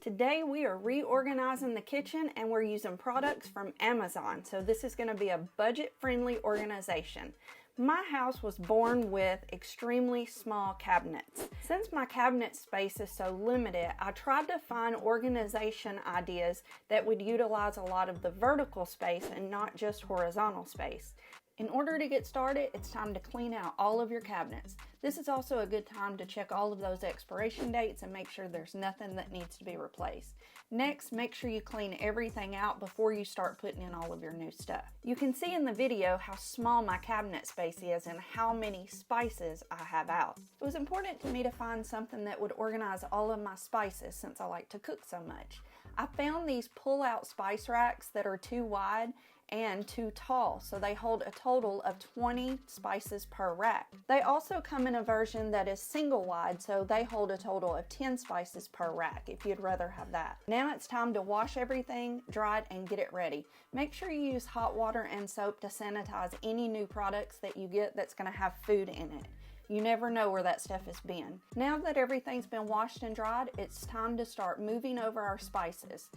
Today we are reorganizing the kitchen and we're using products from Amazon. So this is going to be a budget-friendly organization. My house was born with extremely small cabinets. Since my cabinet space is so limited, I tried to find organization ideas that would utilize a lot of the vertical space and not just horizontal space. In order to get started, it's time to clean out all of your cabinets. This is also a good time to check all of those expiration dates and make sure there's nothing that needs to be replaced. Next, make sure you clean everything out before you start putting in all of your new stuff. You can see in the video how small my cabinet space is and how many spices I have out. It was important to me to find something that would organize all of my spices since I like to cook so much. I found these pull-out spice racks that are too wide and too tall, so they hold a total of 20 spices per rack. They also come in a version that is single wide, so they hold a total of 10 spices per rack if you'd rather have that. Now it's time to wash everything, dry it, and get it ready. Make sure you use hot water and soap to sanitize any new products that you get that's going to have food in it. You never know where that stuff has been. Now that everything's been washed and dried, it's time to start moving over our spices.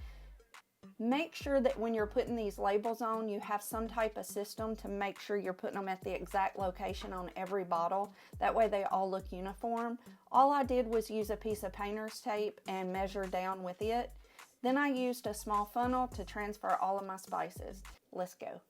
Make sure that when you're putting these labels on, you have some type of system to make sure you're putting them at the exact location on every bottle. That way they all look uniform. All I did was use a piece of painter's tape and measure down with it. Then I used a small funnel to transfer all of my spices. Let's go.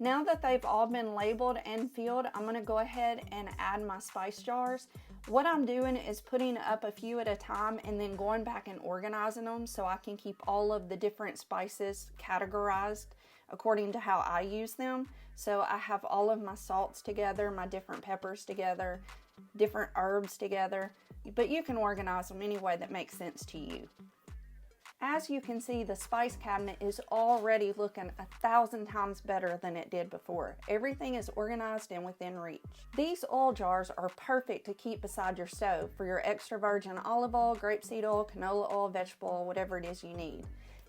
Now that they've all been labeled and filled, I'm going to go ahead and add my spice jars. What I'm doing is putting up a few at a time and then going back and organizing them so I can keep all of the different spices categorized according to how I use them. So I have all of my salts together, my different peppers together, different herbs together, but you can organize them any way that makes sense to you. As you can see, the spice cabinet is already looking 1,000 times better than it did before. Everything is organized and within reach. These oil jars are perfect to keep beside your stove for your extra virgin olive oil, grapeseed oil, canola oil, vegetable oil, whatever it is you need.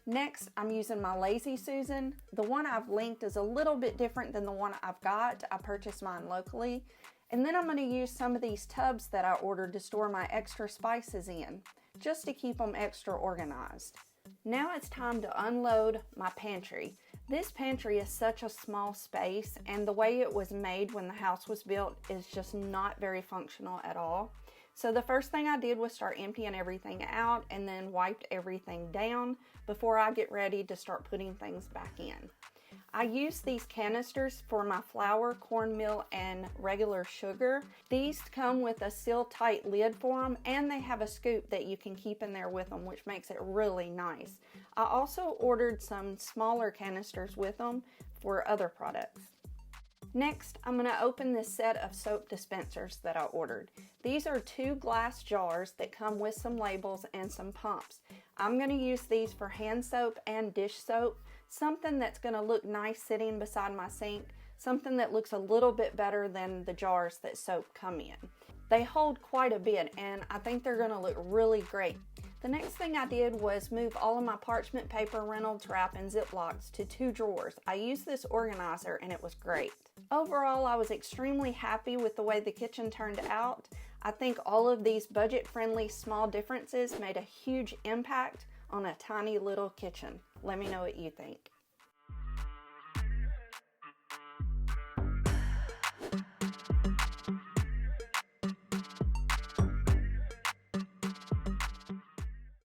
Next, I'm using my Lazy Susan. The one I've linked is a little bit different than the one I've got. I purchased mine locally. And then I'm going to use some of these tubs that I ordered to store my extra spices in, just to keep them extra organized. Now it's time to unload my pantry. This pantry is such a small space, and the way it was made when the house was built is just not very functional at all. So the first thing I did was start emptying everything out and then wiped everything down before I get ready to start putting things back in. I use these canisters for my flour, cornmeal, and regular sugar. These come with a seal-tight lid for them, and they have a scoop that you can keep in there with them, which makes it really nice. I also ordered some smaller canisters with them for other products. Next, I'm going to open this set of soap dispensers that I ordered. These are 2 glass jars that come with some labels and some pumps. I'm going to use these for hand soap and dish soap, something that's going to look nice sitting beside my sink, something that looks a little bit better than the jars that soap come in. They hold quite a bit, and I think they're going to look really great. The next thing I did was move all of my parchment paper, Reynolds wrap, and Ziplocs to 2 drawers. I used this organizer and it was great. Overall, I was extremely happy with the way the kitchen turned out. I think all of these budget-friendly small differences made a huge impact on a tiny little kitchen. Let me know what you think.